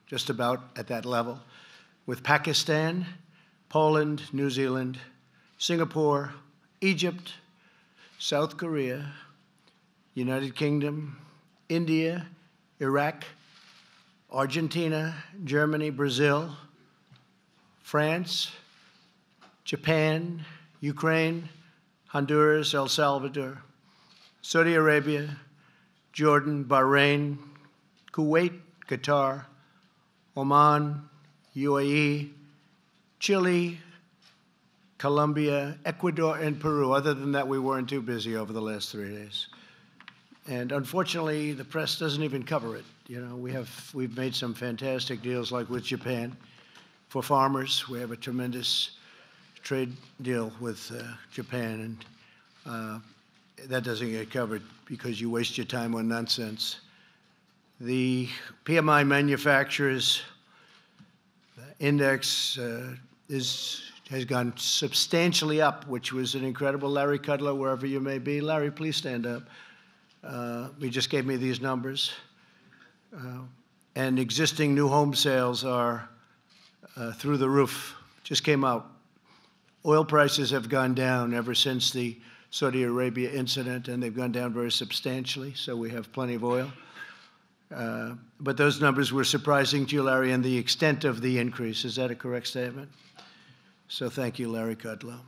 just about at that level, with Pakistan, Poland, New Zealand, Singapore, Egypt, South Korea, United Kingdom, India, Iraq, Argentina, Germany, Brazil, France, Japan, Ukraine, Honduras, El Salvador, Saudi Arabia, Jordan, Bahrain, Kuwait, Qatar, Oman, UAE, Chile, Colombia, Ecuador, and Peru. Other than that, we weren't too busy over the last 3 days. And unfortunately, the press doesn't even cover it. You know, we've made some fantastic deals, like with Japan. For farmers, we have a tremendous trade deal with Japan, and that doesn't get covered because you waste your time on nonsense. The PMI manufacturers index has gone substantially up, which was an incredible. Larry Kudlow, wherever you may be. Larry, please stand up. He just gave me these numbers. And existing new home sales are through the roof. Just came out. Oil prices have gone down ever since the Saudi Arabia incident, and they've gone down very substantially, so we have plenty of oil. But those numbers were surprising to you, Larry, and the extent of the increase. Is that a correct statement? So thank you, Larry Kudlow.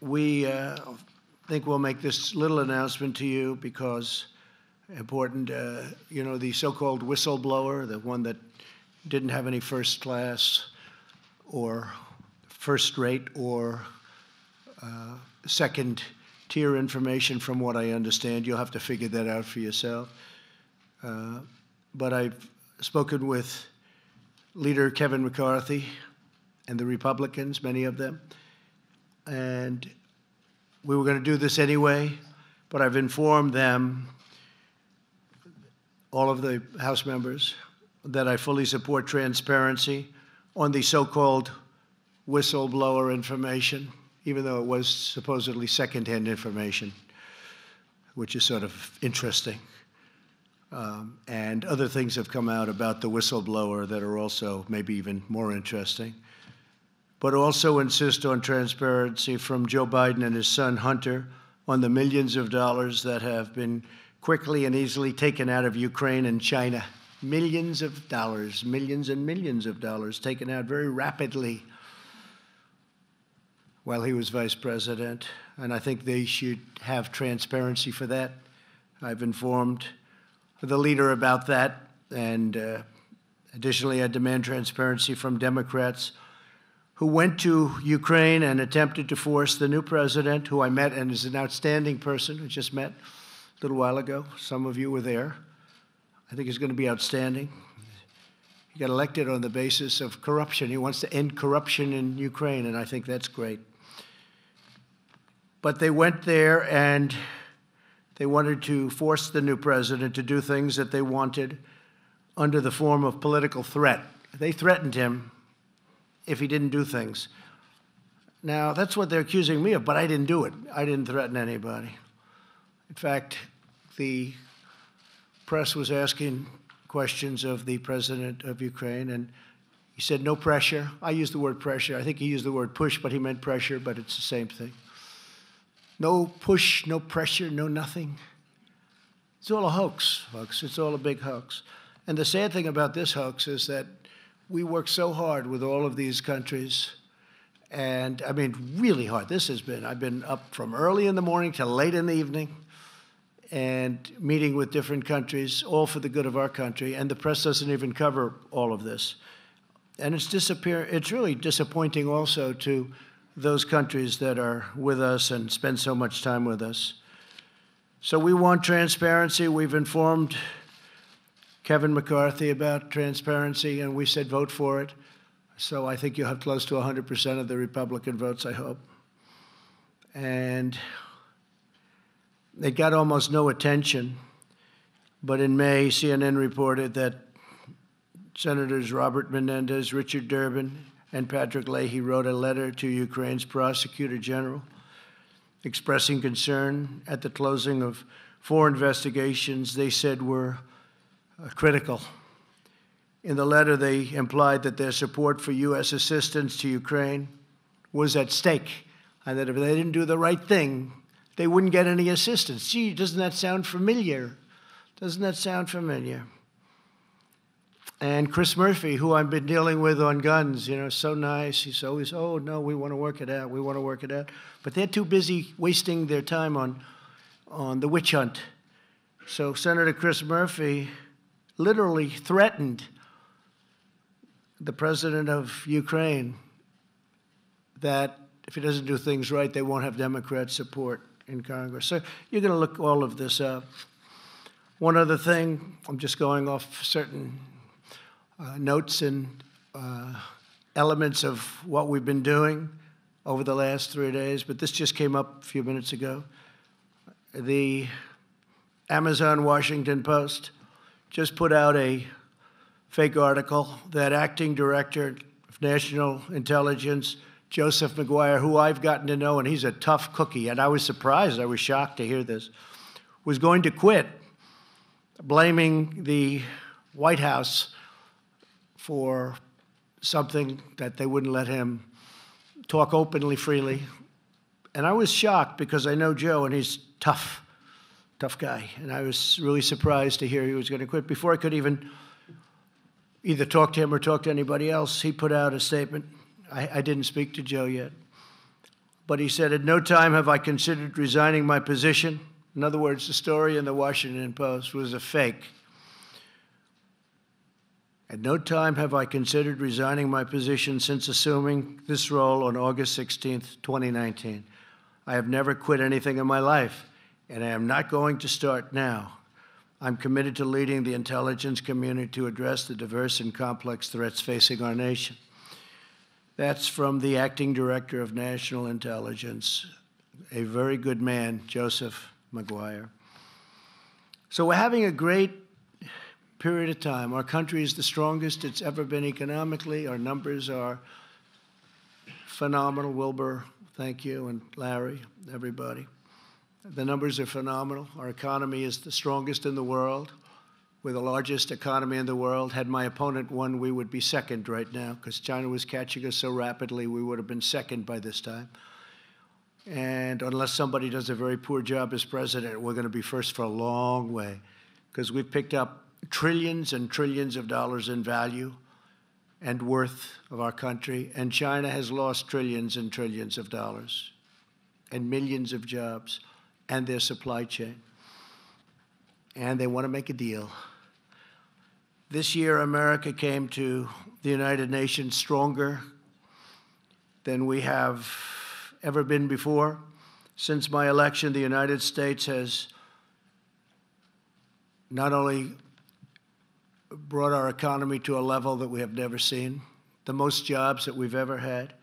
We think we'll make this little announcement to you because important, you know, the so-called whistleblower, the one that didn't have any first class or first rate or second tier information, from what I understand. You'll have to figure that out for yourself. But I've spoken with Leader Kevin McCarthy and the Republicans, many of them, and we were going to do this anyway, but I've informed them, all of the House members, that I fully support transparency on the so-called whistleblower information, even though it was supposedly secondhand information, which is sort of interesting. And other things have come out about the whistleblower that are also maybe even more interesting. But also insist on transparency from Joe Biden and his son Hunter on the millions of dollars that have been quickly and easily taken out of Ukraine and China. Millions of dollars, millions and millions of dollars taken out very rapidly while he was vice president. And I think they should have transparency for that. I've informed the leader about that. And additionally, I demand transparency from Democrats who went to Ukraine and attempted to force the new president, who I met and is an outstanding person, who just met a little while ago. Some of you were there. I think he's going to be outstanding. He got elected on the basis of corruption. He wants to end corruption in Ukraine, and I think that's great. But they went there and they wanted to force the new president to do things that they wanted under the form of political threat. They threatened him if he didn't do things. Now, that's what they're accusing me of, but I didn't do it. I didn't threaten anybody. In fact, the press was asking questions of the president of Ukraine, and he said, no pressure. I used the word pressure. I think he used the word push, but he meant pressure, but it's the same thing. No push, no pressure, no nothing. It's all a hoax, folks. It's all a big hoax. And the sad thing about this hoax is that we work so hard with all of these countries, and I mean really hard. I've been up from early in the morning till late in the evening and meeting with different countries, all for the good of our country, and the press doesn't even cover all of this. And it's really disappointing also to those countries that are with us and spend so much time with us. So we want transparency. We've informed Kevin McCarthy about transparency, and we said vote for it. So I think you'll have close to 100% of the Republican votes, I hope. And it got almost no attention. But in May, CNN reported that Senators Robert Menendez, Richard Durbin, and Patrick Leahy wrote a letter to Ukraine's Prosecutor General expressing concern at the closing of 4 investigations they said were critical In the letter, they implied that their support for U.S. assistance to Ukraine was at stake, and that if they didn't do the right thing, they wouldn't get any assistance. Gee, doesn't that sound familiar? Doesn't that sound familiar? And Chris Murphy, who I've been dealing with on guns, so nice. He's always, oh, no, we want to work it out. We want to work it out. But they're too busy wasting their time on the witch hunt. So Senator Chris Murphy literally threatened the president of Ukraine that if he doesn't do things right, they won't have Democrat support in Congress. So you're going to look all of this up. One other thing, I'm just going off certain notes and elements of what we've been doing over the last 3 days, but this just came up a few minutes ago. The Amazon Washington Post just put out a fake article that Acting Director of National Intelligence, Joseph Maguire, who I've gotten to know, and he's a tough cookie, and I was surprised, I was shocked to hear this, was going to quit, blaming the White House for something that they wouldn't let him talk openly, freely. And I was shocked because I know Joe, and he's tough guy. And I was really surprised to hear he was going to quit. Before I could even either talk to him or talk to anybody else, he put out a statement. I didn't speak to Joe yet. But he said, at no time have I considered resigning my position. In other words, the story in the Washington Post was a fake. At no time have I considered resigning my position since assuming this role on August 16th, 2019. I have never quit anything in my life, and I am not going to start now. I'm committed to leading the intelligence community to address the diverse and complex threats facing our nation. That's from the Acting Director of National Intelligence, a very good man, Joseph Maguire. So we're having a great period of time. Our country is the strongest it's ever been economically. Our numbers are phenomenal. Wilbur, thank you, and Larry, everybody. The numbers are phenomenal. Our economy is the strongest in the world. We're the largest economy in the world. Had my opponent won, we would be second right now because China was catching us so rapidly, we would have been second by this time. And unless somebody does a very poor job as president, we're going to be first for a long way because we've picked up trillions and trillions of dollars in value and worth of our country, and China has lost trillions and trillions of dollars and millions of jobs and their supply chain. And they want to make a deal. This year, America came to the United Nations stronger than we have ever been before. Since my election, the United States has not only brought our economy to a level that we have never seen, the most jobs that we've ever had.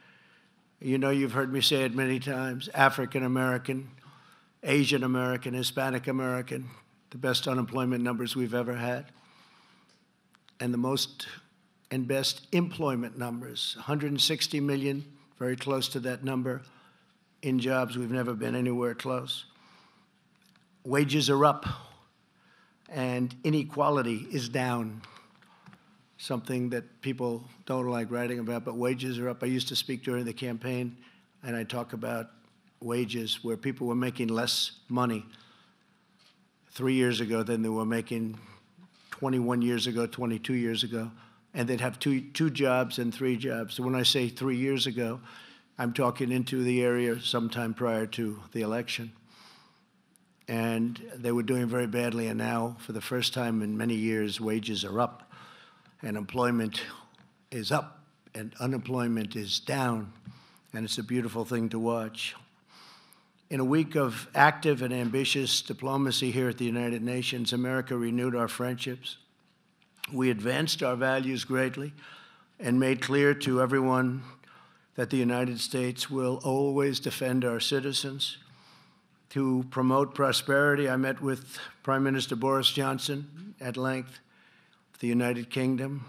You know, you've heard me say it many times, African American, Asian American, Hispanic American, the best unemployment numbers we've ever had, and the most and best employment numbers, 160 million, very close to that number, in jobs. We've never been anywhere close. Wages are up, and inequality is down, something that people don't like writing about, but wages are up. I used to speak during the campaign, and I talk about wages where people were making less money 3 years ago than they were making 21 years ago, 22 years ago, and they'd have two jobs and 3 jobs. So when I say 3 years ago, I'm talking into the area sometime prior to the election. And they were doing very badly, and now, for the first time in many years, wages are up, and employment is up, and unemployment is down, and it's a beautiful thing to watch. In a week of active and ambitious diplomacy here at the United Nations, America renewed our friendships. We advanced our values greatly and made clear to everyone that the United States will always defend our citizens. To promote prosperity, I met with Prime Minister Boris Johnson at length of the United Kingdom,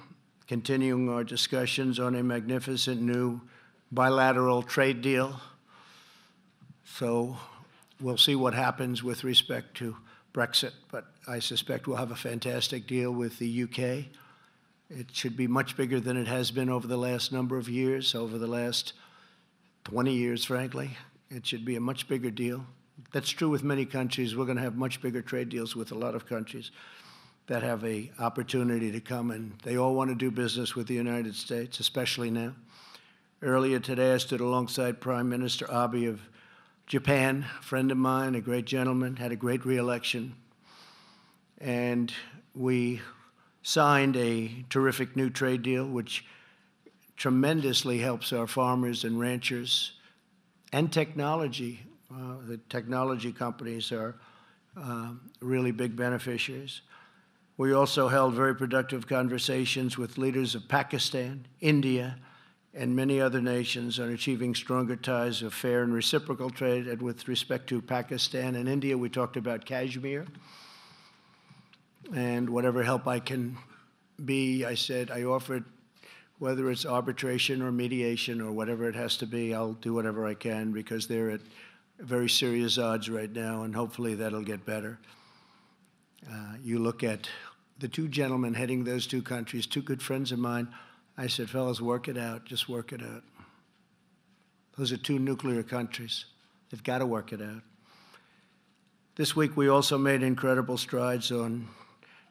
continuing our discussions on a magnificent new bilateral trade deal. So we'll see what happens with respect to Brexit, but I suspect we'll have a fantastic deal with the UK. It should be much bigger than it has been over the last number of years, over the last 20 years, frankly. It should be a much bigger deal. That's true with many countries. We're going to have much bigger trade deals with a lot of countries that have an opportunity to come, and they all want to do business with the United States, especially now. Earlier today, I stood alongside Prime Minister Abe of Japan, a friend of mine, a great gentleman, had a great re-election, and we signed a terrific new trade deal, which tremendously helps our farmers and ranchers and technology. The technology companies are really big beneficiaries. We also held very productive conversations with leaders of Pakistan, India, and many other nations on achieving stronger ties of fair and reciprocal trade. And with respect to Pakistan and India, we talked about Kashmir. And whatever help I can be, I said, I offered, whether it's arbitration or mediation or whatever it has to be, I'll do whatever I can, because they're at very serious odds right now, and hopefully that'll get better. You look at the two gentlemen heading those two countries, two good friends of mine. I said, fellas, work it out. Just work it out. Those are two nuclear countries. They've got to work it out. This week, we also made incredible strides on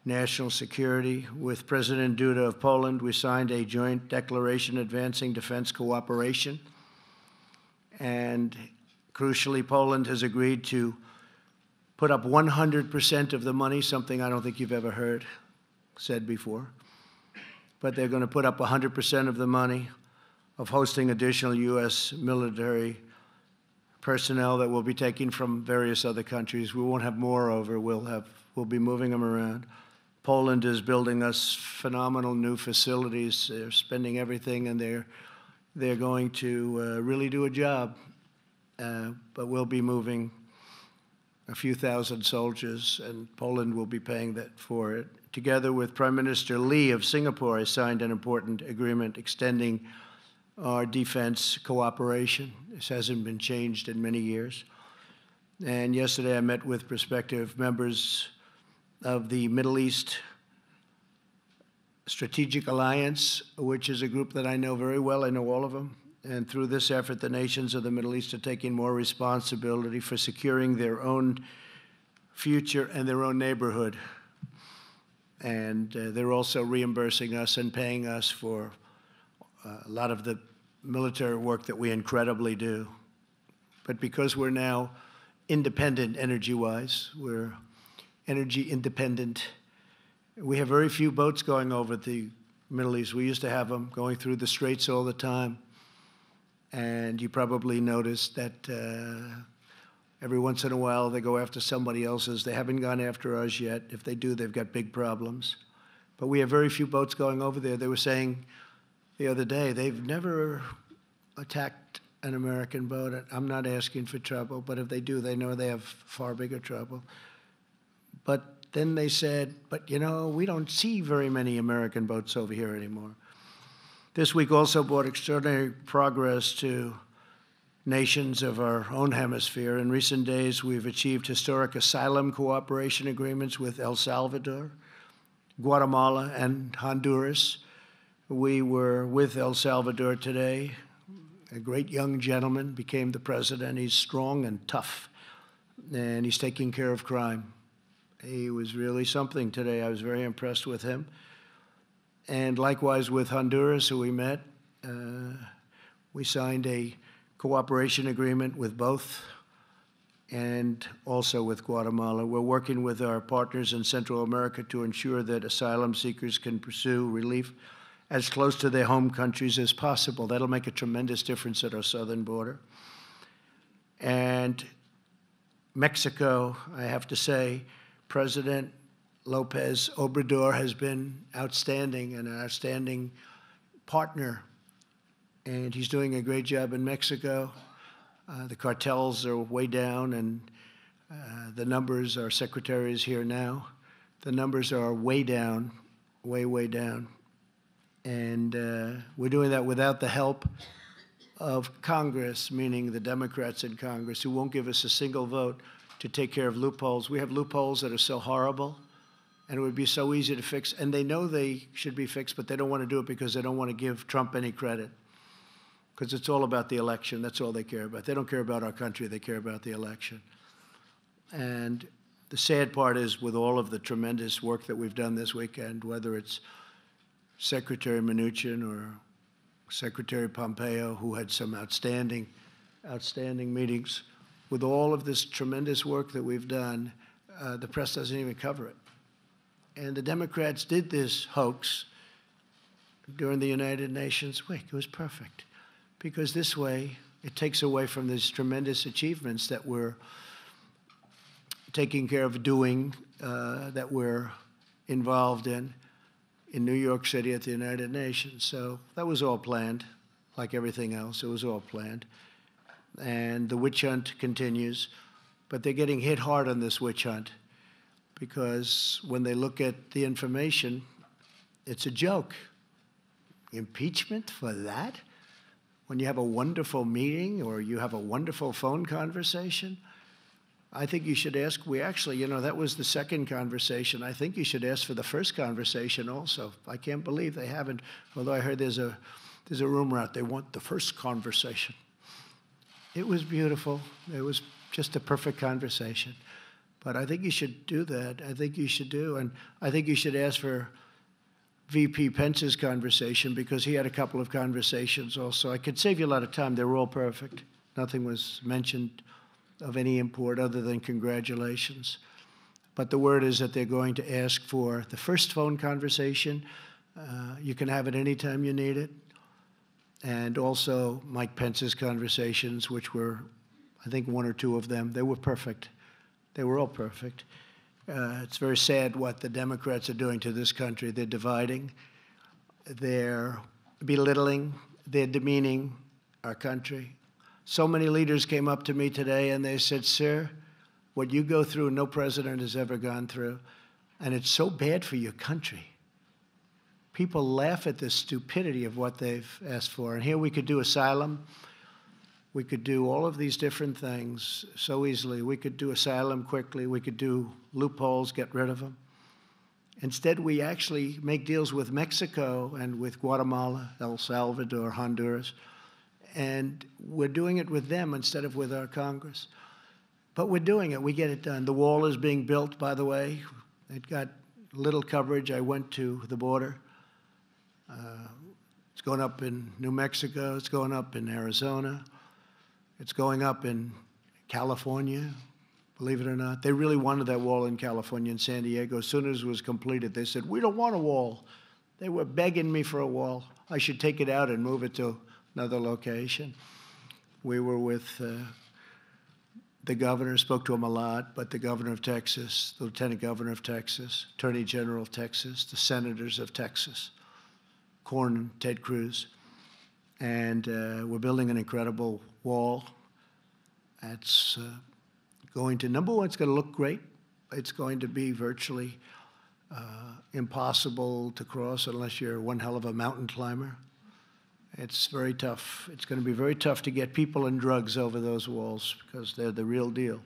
national security. With President Duda of Poland, we signed a joint declaration advancing defense cooperation. And crucially, Poland has agreed to put up 100% of the money, something I don't think you've ever heard said before. But they're going to put up 100% of the money of hosting additional U.S. military personnel that we'll be taking from various other countries. We won't have more over. We'll be moving them around. Poland is building us phenomenal new facilities. They're spending everything, and they're going to really do a job. But we'll be moving a few thousand soldiers, and Poland will be paying that for it. Together with Prime Minister Lee of Singapore, I signed an important agreement extending our defense cooperation. This hasn't been changed in many years. And yesterday I met with prospective members of the Middle East Strategic Alliance, which is a group that I know very well. I know all of them. And through this effort, the nations of the Middle East are taking more responsibility for securing their own future and their own neighborhood. And they're also reimbursing us and paying us for a lot of the military work that we incredibly do. But because we're now independent energy-wise, we're energy independent, we have very few boats going over the Middle East. We used to have them going through the straits all the time. And you probably noticed that every once in a while they go after somebody else's. They haven't gone after us yet. If they do, they've got big problems. But we have very few boats going over there. They were saying the other day they've never attacked an American boat. I'm not asking for trouble, but if they do, they know they have far bigger trouble. But then they said, but you know, we don't see very many American boats over here anymore. This week also brought extraordinary progress to nations of our own hemisphere. In recent days, we've achieved historic asylum cooperation agreements with El Salvador, Guatemala, and Honduras. We were with El Salvador today. A great young gentleman became the president. He's strong and tough, and he's taking care of crime. He was really something today. I was very impressed with him. And likewise with Honduras, who we met, we signed a cooperation agreement with both, and also with Guatemala. We're working with our partners in Central America to ensure that asylum seekers can pursue relief as close to their home countries as possible. That'll make a tremendous difference at our southern border. And Mexico, I have to say, President Lopez Obrador has been outstanding and an outstanding partner, and he's doing a great job in Mexico. The cartels are way down, and the numbers, our secretary is here now, the numbers are way down, way down. And we're doing that without the help of Congress, meaning the Democrats in Congress, who won't give us a single vote to take care of loopholes. We have loopholes that are so horrible and it would be so easy to fix. And they know they should be fixed, but they don't want to do it because they don't want to give Trump any credit, because it's all about the election. That's all they care about. They don't care about our country. They care about the election. And the sad part is, with all of the tremendous work that we've done this weekend, whether it's Secretary Mnuchin or Secretary Pompeo, who had some outstanding meetings, with all of this tremendous work that we've done, the press doesn't even cover it. And the Democrats did this hoax during the United Nations week. It was perfect, because this way it takes away from these tremendous achievements that we're taking care of doing, that we're involved in New York City at the United Nations. So that was all planned, like everything else. It was all planned. And the witch hunt continues, but they're getting hit hard on this witch hunt, because when they look at the information, it's a joke. Impeachment for that? When you have a wonderful meeting or you have a wonderful phone conversation? I think you should ask. We actually, that was the second conversation. I think you should ask for the first conversation also. I can't believe they haven't, although I heard there's a rumor out, they want the first conversation. It was beautiful. It was just a perfect conversation. But I think you should do that. I think you should do. And I think you should ask for VP Pence's conversation, because he had a couple of conversations also. I could save you a lot of time. They were all perfect. Nothing was mentioned of any import other than congratulations. But the word is that they're going to ask for the first phone conversation. You can have it anytime you need it. And also Mike Pence's conversations, which were, I think, one or two of them. They were perfect. They were all perfect. It's very sad what the Democrats are doing to this country. They're dividing. They're belittling. They're demeaning our country. So many leaders came up to me today and they said, "Sir, what you go through, no president has ever gone through, and it's so bad for your country." People laugh at the stupidity of what they've asked for. And here we could do asylum. We could do all of these different things so easily. We could do asylum quickly. We could do loopholes, get rid of them. Instead, we actually make deals with Mexico and with Guatemala, El Salvador, Honduras. And we're doing it with them instead of with our Congress. But we're doing it. We get it done. The wall is being built, by the way. It got little coverage. I went to the border. It's going up in New Mexico. It's going up in Arizona. It's going up in California, believe it or not. They really wanted that wall in California, in San Diego. As soon as it was completed, they said, "We don't want a wall." They were begging me for a wall. I should take it out and move it to another location. We were with the governor, spoke to him a lot, but the governor of Texas, the lieutenant governor of Texas, attorney general of Texas, the senators of Texas, Cornyn, Ted Cruz. And we're building an incredible wall. It's going to, number one, it's going to look great. It's going to be virtually impossible to cross unless you're one hell of a mountain climber. It's very tough. It's going to be very tough to get people and drugs over those walls, because they're the real deal.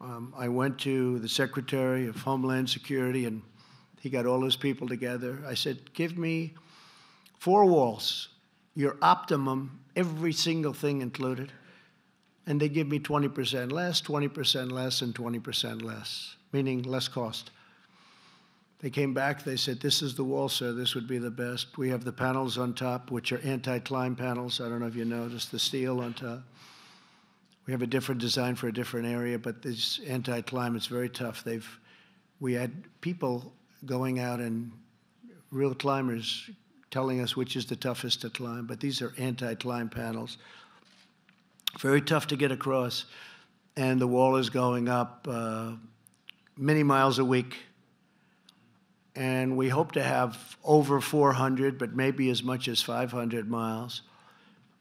I went to the Secretary of Homeland Security, and he got all his people together. I said, "Give me 4 walls, your optimum, every single thing included." And they give me 20% less, 20% less, and 20% less, meaning less cost. They came back, they said, "This is the wall, sir. This would be the best. We have the panels on top, which are anti-climb panels. I don't know if you noticed the steel on top. We have a different design for a different area, but this anti-climb, it's very tough. We had people going out and real climbers telling us which is the toughest to climb, but these are anti-climb panels. Very tough to get across, and the wall is going up many miles a week. And we hope to have over 400, but maybe as much as 500 miles,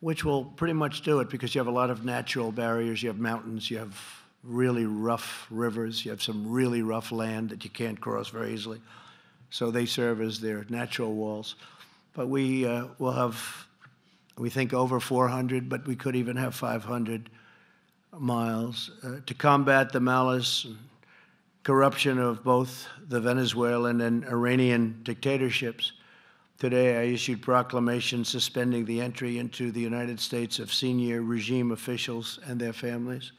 which will pretty much do it, because you have a lot of natural barriers. You have mountains, you have really rough rivers, you have some really rough land that you can't cross very easily. So they serve as their natural walls. But we will have, we think, over 400, but we could even have 500 miles to combat the malice and corruption of both the Venezuelan and Iranian dictatorships. Today, I issued proclamations suspending the entry into the United States of senior regime officials and their families.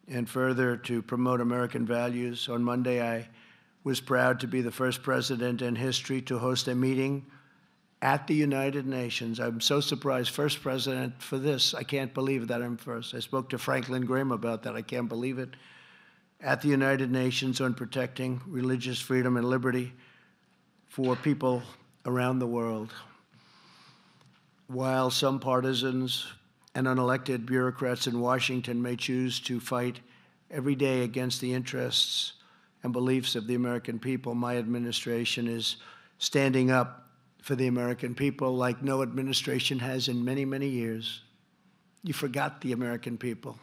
And further, to promote American values, on Monday, I was proud to be the first president in history to host a meeting at the United Nations. I'm so surprised, first president for this. I can't believe that I'm first. I spoke to Franklin Graham about that. I can't believe it. At the United Nations on protecting religious freedom and liberty for people around the world. While some partisans and unelected bureaucrats in Washington may choose to fight every day against the interests and beliefs of the American people, my administration is standing up for the American people like no administration has in many, many years. You forgot the American people.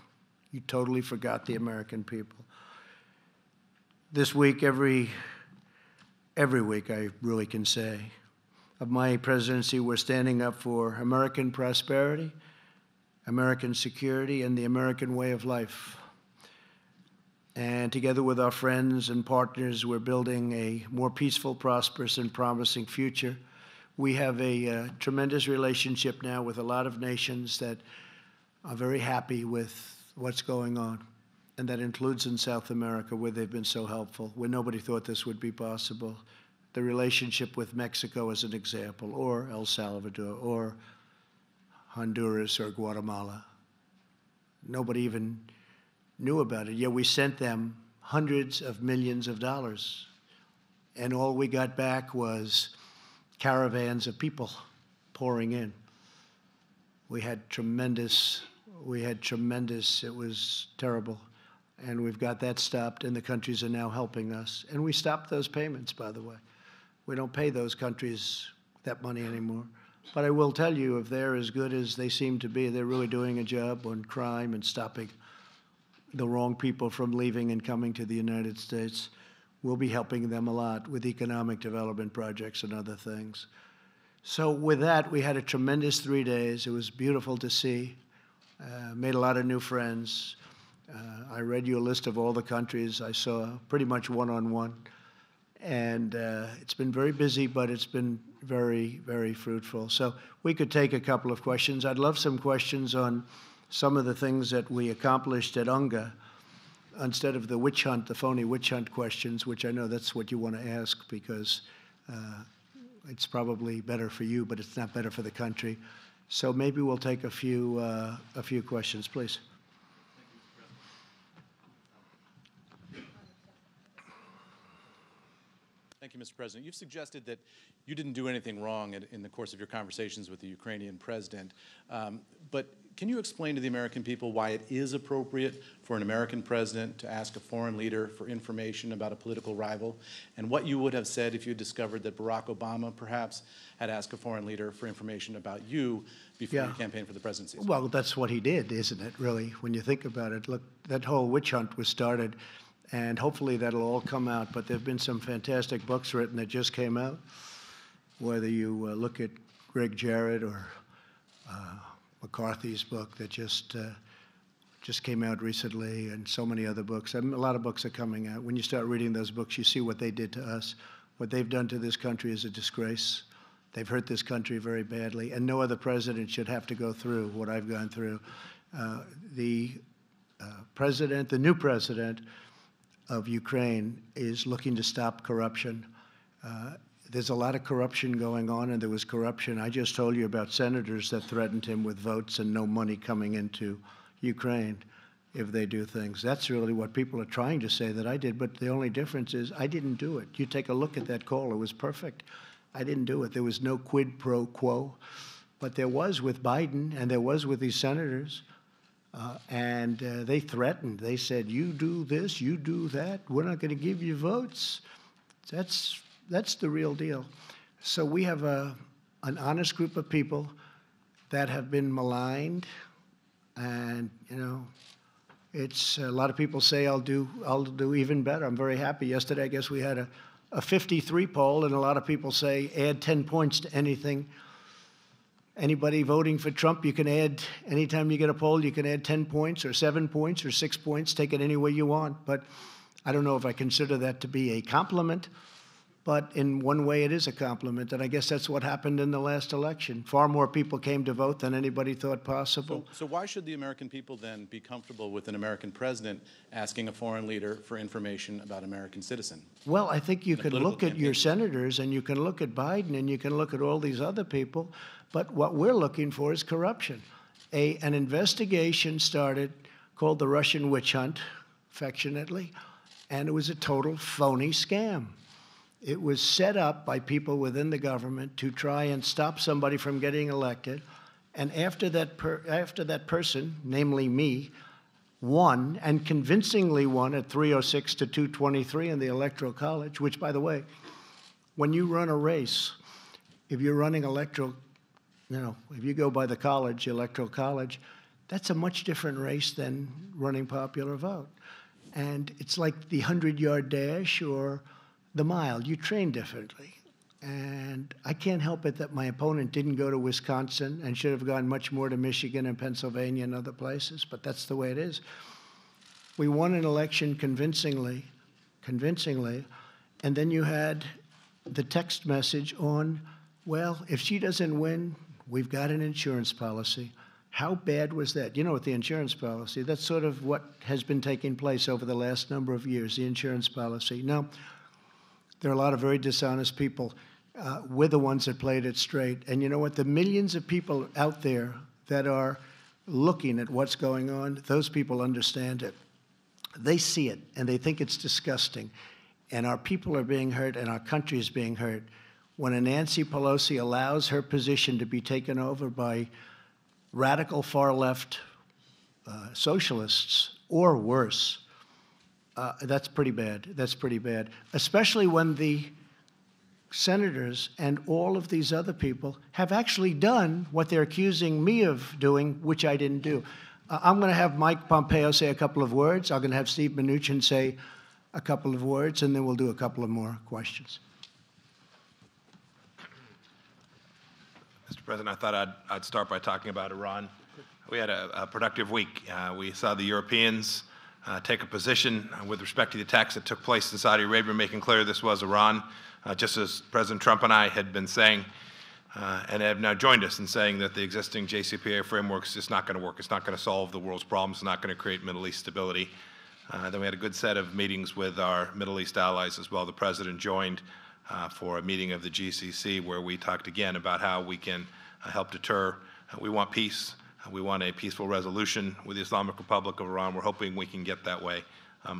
You totally forgot the American people. This week, every week, I really can say, of my presidency, we're standing up for American prosperity, American security, and the American way of life. And together with our friends and partners, we're building a more peaceful, prosperous, and promising future. We have a tremendous relationship now with a lot of nations that are very happy with what's going on. And that includes in South America, where they've been so helpful, where nobody thought this would be possible. The relationship with Mexico as an example, or El Salvador, or Honduras, or Guatemala. Nobody even knew about it, yet we sent them hundreds of millions of dollars. And all we got back was caravans of people pouring in. We had tremendous, it was terrible. And we've got that stopped, and the countries are now helping us. And we stopped those payments, by the way. We don't pay those countries that money anymore. But I will tell you, if they're as good as they seem to be, they're really doing a job on crime and stopping the wrong people from leaving and coming to the United States. We'll be helping them a lot with economic development projects and other things. So with that, we had a tremendous 3 days. It was beautiful to see. Made a lot of new friends. I read you a list of all the countries I saw, pretty much one-on-one. And it's been very busy, but it's been very, very fruitful. So we could take a couple of questions. I'd love some questions on some of the things that we accomplished at UNGA instead of the witch hunt, the phony witch hunt questions, which I know that's what you want to ask because it's probably better for you, but it's not better for the country. So maybe we'll take a few questions, please. Thank you, Mr. President. You've suggested that you didn't do anything wrong in the course of your conversations with the Ukrainian president. But can you explain to the American people why it is appropriate for an American president to ask a foreign leader for information about a political rival, and what you would have said if you discovered that Barack Obama perhaps had asked a foreign leader for information about you before you campaigned for the presidency? Well, that's what he did, isn't it, really, when you think about it? Look, that whole witch hunt was started, and hopefully that'll all come out. But there have been some fantastic books written that just came out, whether you look at Greg Jarrett or McCarthy's book that just came out recently, and so many other books. I mean, a lot of books are coming out. When you start reading those books, you see what they did to us. What they've done to this country is a disgrace. They've hurt this country very badly, and no other president should have to go through what I've gone through. The new president of Ukraine is looking to stop corruption. There's a lot of corruption going on, and there was corruption. I just told you about senators that threatened him with votes and no money coming into Ukraine if they do things. That's really what people are trying to say that I did, but the only difference is I didn't do it. You take a look at that call. It was perfect. I didn't do it. There was no quid pro quo, but there was with Biden, and there was with these senators. And they threatened. They said, you do this, you do that, we're not going to give you votes. That's the real deal. So we have an honest group of people that have been maligned. And, you know, it's a lot of people say I'll do even better. I'm very happy. Yesterday, I guess we had a 53 poll, and a lot of people say add 10 points to anything. Anybody voting for Trump, you can add, anytime you get a poll, you can add 10 points or 7 points or 6 points, take it any way you want. But I don't know if I consider that to be a compliment, but in one way it is a compliment, and I guess that's what happened in the last election. Far more people came to vote than anybody thought possible. So why should the American people then be comfortable with an American president asking a foreign leader for information about American citizen? Well, I think you can look at your senators, and you can look at Biden, and you can look at all these other people, but what we're looking for is corruption. An investigation started called the Russian witch hunt, affectionately, and it was a total phony scam. It was set up by people within the government to try and stop somebody from getting elected. And after that person, namely me, won, and convincingly won at 306 to 223 in the Electoral College, which, by the way, when you run a race, if you're running if you go by the college, Electoral College, that's a much different race than running popular vote. And it's like the 100-yard dash or the mile. You train differently. And I can't help it that my opponent didn't go to Wisconsin and should have gone much more to Michigan and Pennsylvania and other places, but that's the way it is. We won an election convincingly, and then you had the text message on, well, if she doesn't win, we've got an insurance policy. How bad was that? You know, with the insurance policy, that's sort of what has been taking place over the last number of years, the insurance policy. Now, there are a lot of very dishonest people. We're the ones that played it straight. And you know what? The millions of people out there that are looking at what's going on, those people understand it. They see it, and they think it's disgusting. And our people are being hurt, and our country is being hurt. When a Nancy Pelosi allows her position to be taken over by radical far-left socialists, or worse, that's pretty bad. That's pretty bad, especially when the senators and all of these other people have actually done what they're accusing me of doing, which I didn't do. I'm going to have Mike Pompeo say a couple of words. I'm going to have Steve Mnuchin say a couple of words, and then we'll do a couple of more questions. Mr. President, I thought I'd start by talking about Iran. We had a productive week. We saw the Europeans take a position with respect to the attacks that took place in Saudi Arabia, making clear this was Iran, just as President Trump and I had been saying, and have now joined us in saying that the existing JCPOA framework is just not going to work. It's not going to solve the world's problems. It's not going to create Middle East stability. Then we had a good set of meetings with our Middle East allies as well. The President joined for a meeting of the GCC where we talked again about how we can help deter. We want peace. We want a peaceful resolution with the Islamic Republic of Iran. We're hoping we can get that way.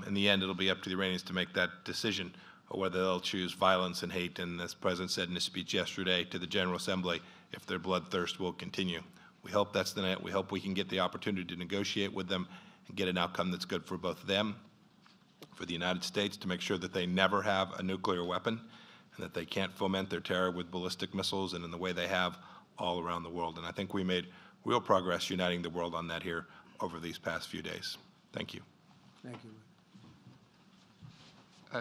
In the end, it'll be up to the Iranians to make that decision, or whether they'll choose violence and hate. And as the President said in his speech yesterday to the General Assembly, if their bloodthirst will continue. We hope that's the night. We hope we can get the opportunity to negotiate with them and get an outcome that's good for both them, for the United States, to make sure that they never have a nuclear weapon and that they can't foment their terror with ballistic missiles and in the way they have all around the world. And I think we made real progress uniting the world on that here over these past few days. Thank you. Thank you.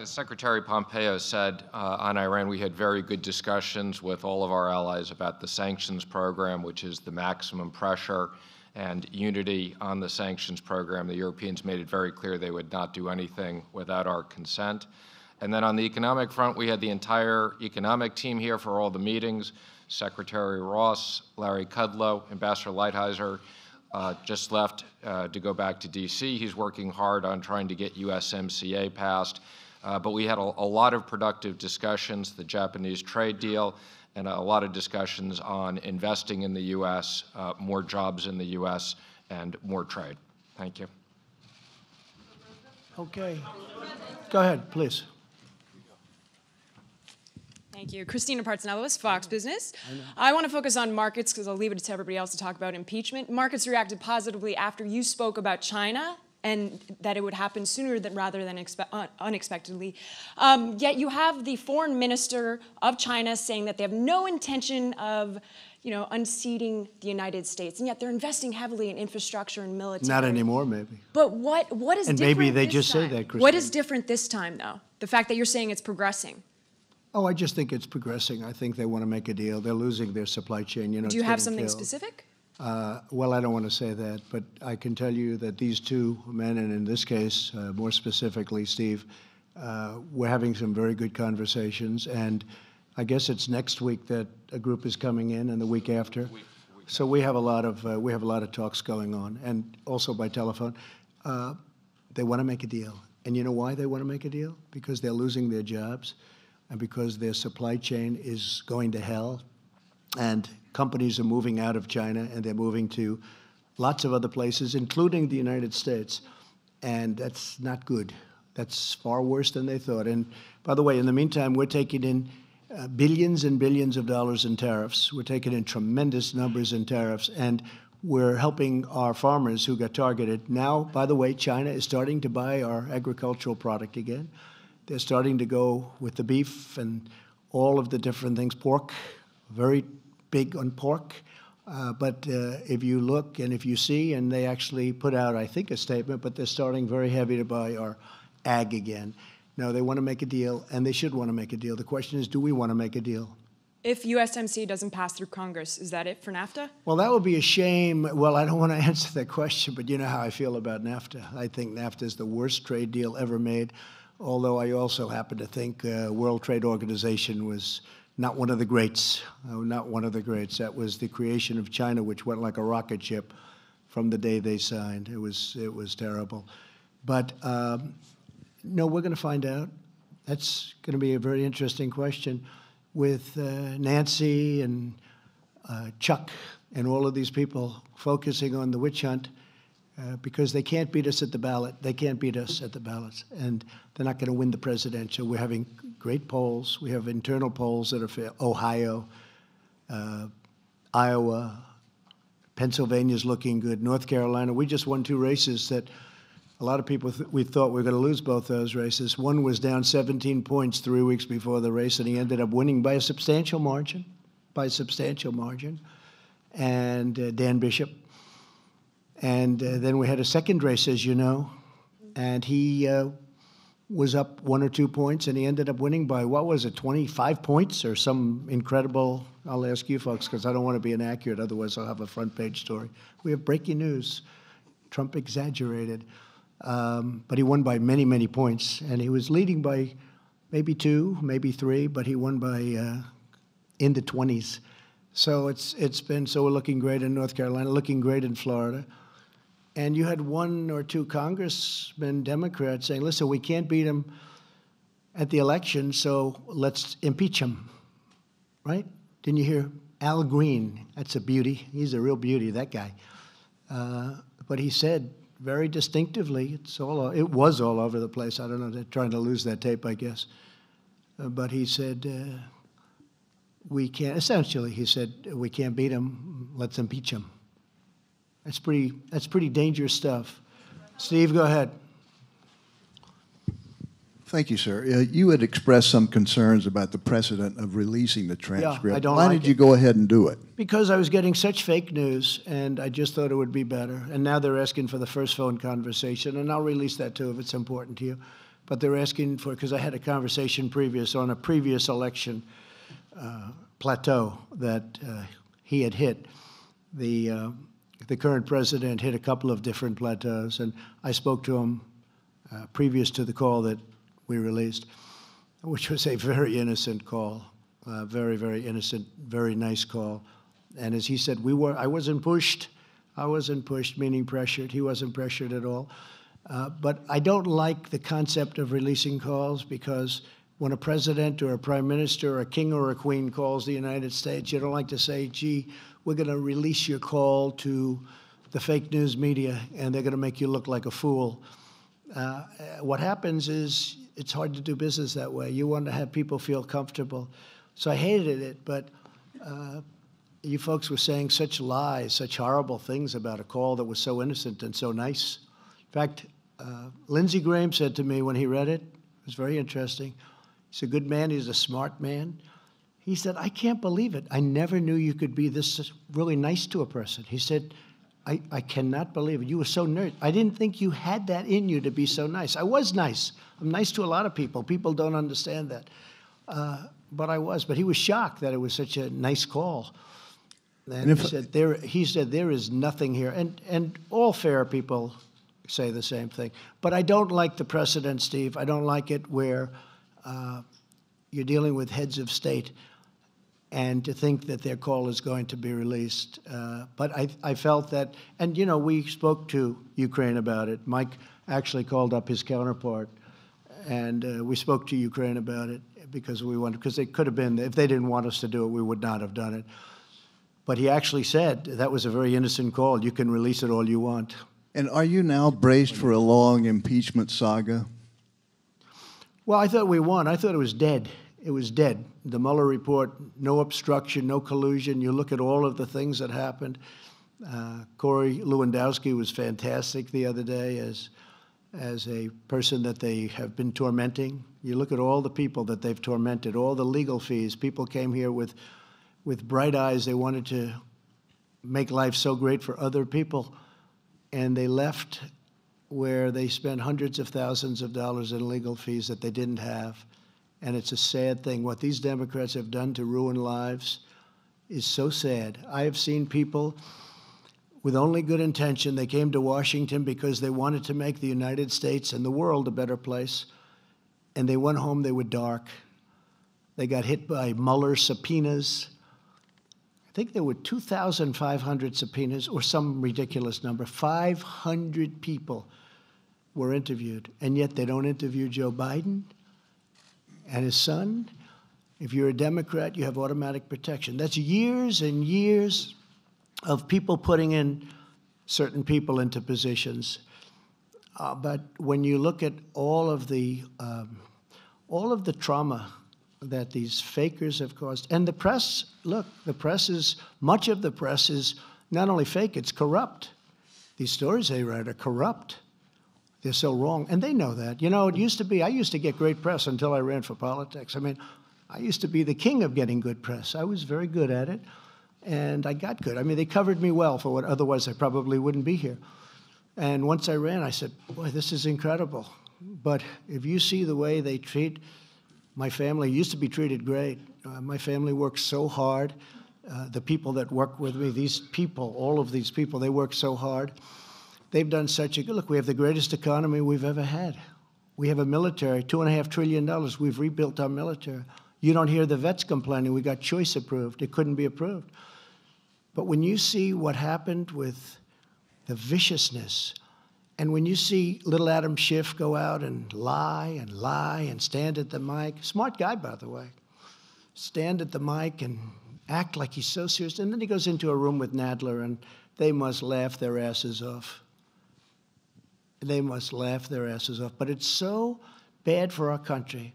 Secretary Pompeo said on Iran, we had very good discussions with all of our allies about the sanctions program, which is the maximum pressure and unity on the sanctions program. The Europeans made it very clear they would not do anything without our consent. And then on the economic front, we had the entire economic team here for all the meetings. Secretary Ross, Larry Kudlow, Ambassador Lighthizer just left to go back to D.C. He's working hard on trying to get USMCA passed. But we had a lot of productive discussions, the Japanese trade deal, and a lot of discussions on investing in the U.S., more jobs in the U.S., and more trade. Thank you. Okay. Go ahead, please. Thank you. Christina Partsinevelos, Fox Business. I want to focus on markets because I'll leave it to everybody else to talk about impeachment. Markets reacted positively after you spoke about China and that it would happen sooner rather than unexpectedly. Yet you have the foreign minister of China saying that they have no intention of unseating the United States, and yet they're investing heavily in infrastructure and military. Not anymore, maybe. But what is and different maybe they this just time? say that, Christine. What is different this time, though? The fact that you're saying it's progressing. Oh, I just think it's progressing. I think they want to make a deal. They're losing their supply chain. Do you have something specific? Well, I don't want to say that, but I can tell you that these two men, and in this case, more specifically, Steve, we're having some very good conversations, and I guess it's next week that a group is coming in, and the week after. So we have a lot of talks going on, and also by telephone. They want to make a deal, and you know why they want to make a deal? Because they're losing their jobs, and because their supply chain is going to hell, and companies are moving out of China, and they're moving to lots of other places, including the United States, and that's not good. That's far worse than they thought. And by the way, in the meantime, we're taking in billions and billions of dollars in tariffs. We're taking in tremendous numbers in tariffs, and we're helping our farmers who got targeted. Now, by the way, China is starting to buy our agricultural product again. They're starting to go with the beef and all of the different things. Pork, very big on pork. But if you look and if you see, and they actually put out, I think, a statement, but they're starting very heavy to buy our ag again. No, they want to make a deal, and they should want to make a deal. The question is, do we want to make a deal? If USMC doesn't pass through Congress, is that it for NAFTA? Well, that would be a shame. Well, I don't want to answer that question, but you know how I feel about NAFTA. I think NAFTA is the worst trade deal ever made, although I also happen to think World Trade Organization was not one of the greats, not one of the greats. That was the creation of China, which went like a rocket ship from the day they signed. It was terrible. But no, we're going to find out. That's going to be a very interesting question with Nancy and Chuck and all of these people focusing on the witch hunt because they can't beat us at the ballot. They can't beat us at the ballots, and they're not going to win the presidential. We're having great polls. We have internal polls that are fair. Ohio, Iowa, Pennsylvania's looking good. North Carolina, we just won 2 races that a lot of people, we thought we were going to lose both those races. One was down 17 points 3 weeks before the race, and he ended up winning by a substantial margin, and Dan Bishop. And then we had a second race, as you know, and he was up 1 or 2 points, and he ended up winning by, what was it, 25 points or some incredible, I'll ask you folks, because I don't want to be inaccurate, otherwise I'll have a front page story. We have breaking news. Trump exaggerated. But he won by many, many points, and he was leading by maybe 2, maybe 3, but he won by in the 20s. So so we're looking great in North Carolina, looking great in Florida. And you had 1 or 2 congressmen, Democrats, saying, listen, we can't beat him at the election, so let's impeach him, right? Didn't you hear Al Green? That's a beauty. He's a real beauty, that guy. But he said, very distinctively, it was all over the place. I don't know, they're trying to lose that tape, I guess. But he said, we can't, essentially, he said, we can't beat him, let's impeach him. That's pretty dangerous stuff. Steve, go ahead. Thank you, sir. You had expressed some concerns about the precedent of releasing the transcript. Yeah, I don't Why like did you go ahead and do it? Because I was getting such fake news, and I just thought it would be better. And now they're asking for the first phone conversation, and I'll release that too if it's important to you. But they're asking for, because I had a conversation on a previous election plateau that he had hit. The current president hit a couple of different plateaus, and I spoke to him previous to the call that we released, which was a very innocent call, very, very innocent, very nice call. And as he said, I wasn't pushed. I wasn't pushed, meaning pressured. He wasn't pressured at all. But I don't like the concept of releasing calls because when a president or a prime minister or a king or a queen calls the United States, you don't like to say, gee, we're going to release your call to the fake news media, and they're going to make you look like a fool. What happens is it's hard to do business that way. You want to have people feel comfortable. So I hated it, but you folks were saying such lies, such horrible things about a call that was so innocent and so nice. In fact, Lindsey Graham said to me when he read it was very interesting. He's a good man. He's a smart man. He said, I can't believe it. I never knew you could be this really nice to a person. He said, I cannot believe it. You were so nice. I didn't think you had that in you to be so nice. I was nice. I'm nice to a lot of people. People don't understand that. But I was. But he was shocked that it was such a nice call. And he said there is nothing here. And all fair people say the same thing. But I don't like the precedent, Steve. I don't like it where you're dealing with heads of state and to think that their call is going to be released. But I felt that, and you know, we spoke to Ukraine about it. Mike actually called up his counterpart, and we spoke to Ukraine about it because it could have been, if they didn't want us to do it, we would not have done it. But he actually said that was a very innocent call. You can release it all you want. And are you now braced for a long impeachment saga? Well, I thought we won. I thought it was dead. It was dead. The Mueller report, no obstruction, no collusion. You look at all of the things that happened. Corey Lewandowski was fantastic the other day as a person that they have been tormenting. You look at all the people that they've tormented, all the legal fees. People came here with bright eyes. They wanted to make life so great for other people, and they left where they spent hundreds of thousands of dollars in legal fees that they didn't have. And it's a sad thing. What these Democrats have done to ruin lives is so sad. I have seen people with only good intention. They came to Washington because they wanted to make the United States and the world a better place. And they went home, they were dark. They got hit by Mueller subpoenas. I think there were 2,500 subpoenas or some ridiculous number. 500 people were interviewed, and yet they don't interview Joe Biden and his son. If you're a Democrat, you have automatic protection. That's years and years of people putting in certain people into positions. But when you look at all of the trauma that these fakers have caused, and the press, look, much of the press is not only fake, it's corrupt. These stories they write are corrupt. They're so wrong, and they know that. You know, it used to be, I used to get great press until I ran for politics. I mean, I used to be the king of getting good press. I was very good at it, and I got good. I mean, they covered me well for what otherwise I probably wouldn't be here. And once I ran, I said, boy, this is incredible. But if you see the way they treat my family, used to be treated great. My family works so hard. The people that work with me, these people, all of these people, they work so hard. They've done such a good, look, we have the greatest economy we've ever had. We have a military, $2.5 trillion. We've rebuilt our military. You don't hear the vets complaining. We got choice approved. It couldn't be approved. But when you see what happened with the viciousness, and when you see little Adam Schiff go out and lie and stand at the mic, smart guy, by the way, stand at the mic and act like he's so serious, and then he goes into a room with Nadler, and they must laugh their asses off. They must laugh their asses off. But it's so bad for our country.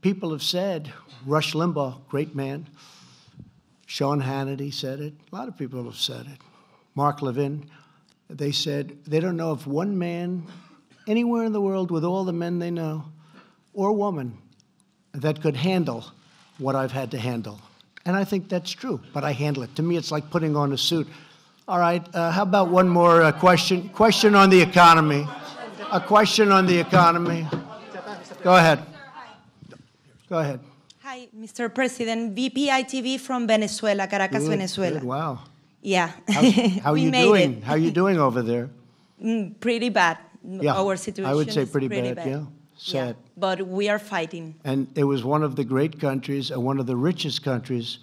People have said, Rush Limbaugh, great man, Sean Hannity said it, a lot of people have said it, Mark Levin, they said they don't know of one man anywhere in the world with all the men they know, or woman, that could handle what I've had to handle. And I think that's true, but I handle it. To me, it's like putting on a suit. All right, how about one more question? Question on the economy. A question on the economy. Go ahead. Go ahead. Hi, Mr. President. VPI-TV from Venezuela, Caracas, Good, Venezuela. Good, wow. Yeah. How are you doing? How are you doing over there? Pretty bad. Yeah, Our situation I would say is pretty bad, yeah. Sad. Yeah, but we are fighting. And it was one of the great countries and one of the richest countries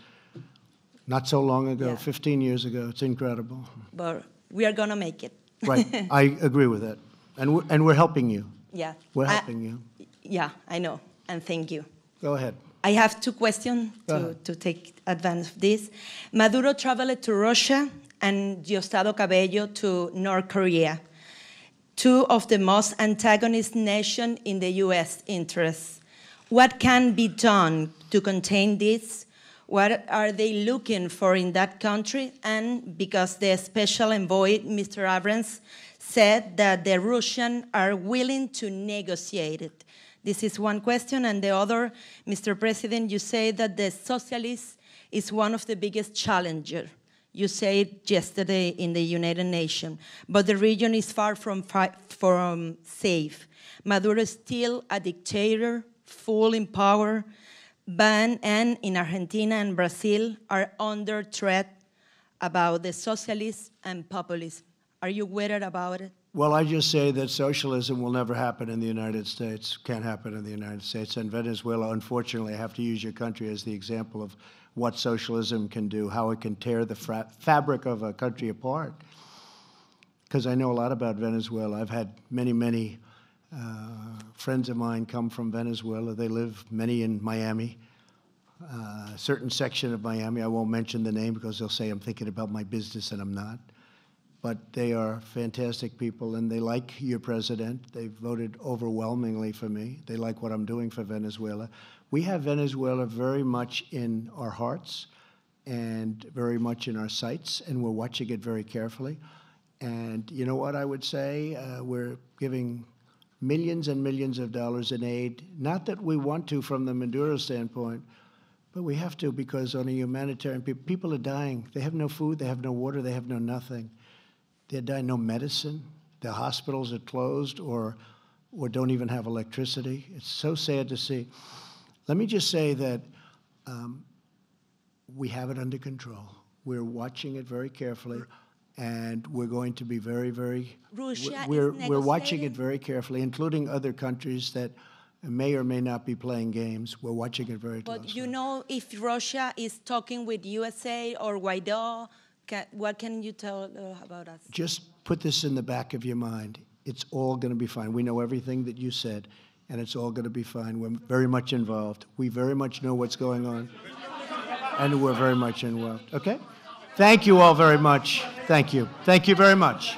not so long ago, Yeah. 15 years ago. It's incredible. But we are going to make it. Right. I agree with that. And we're helping you. Yeah. We're helping you. Yeah, I know. And thank you. Go ahead. I have two questions to take advantage of this. Maduro traveled to Russia and Diosdado Cabello to North Korea, two of the most antagonist nations in the U.S. interests. What can be done to contain this? What are they looking for in that country? And because the special envoy, Mr. Abrams, said that the Russians are willing to negotiate it. This is one question. And the other, Mr. President, you say that the socialist is one of the biggest challengers. You said yesterday in the United Nations, but the region is far from safe. Maduro is still a dictator, full in power, and in Argentina and Brazil are under threat about the socialists and populists. Are you worried about it? Well, I just say that socialism will never happen in the United States, can't happen in the United States. And Venezuela, unfortunately, I have to use your country as the example of what socialism can do, how it can tear the fabric of a country apart. Because I know a lot about Venezuela. I've had many friends of mine come from Venezuela. They live, many in Miami, a certain section of Miami. I won't mention the name because they'll say I'm thinking about my business and I'm not. But they are fantastic people, and they like your president. They voted overwhelmingly for me. They like what I'm doing for Venezuela. We have Venezuela very much in our hearts and very much in our sights, and we're watching it very carefully. And you know what I would say? We're giving millions and millions of dollars in aid, not that we want to from the Maduro standpoint, but we have to because on a humanitarian, people are dying. They have no food, they have no water, they have no nothing. They're dying, no medicine. The hospitals are closed or don't even have electricity. It's so sad to see. Let me just say that we have it under control. We're watching it very carefully, and we're going to be very, we're watching it very carefully, including other countries that may or may not be playing games. We're watching it very closely. But you know if Russia is talking with USA or Guaido, what can you tell about us? Just put this in the back of your mind. It's all going to be fine. We know everything that you said, and it's all going to be fine. We're very much involved. We very much know what's going on, and we're very much involved. Okay? Thank you all very much. Thank you. Thank you very much.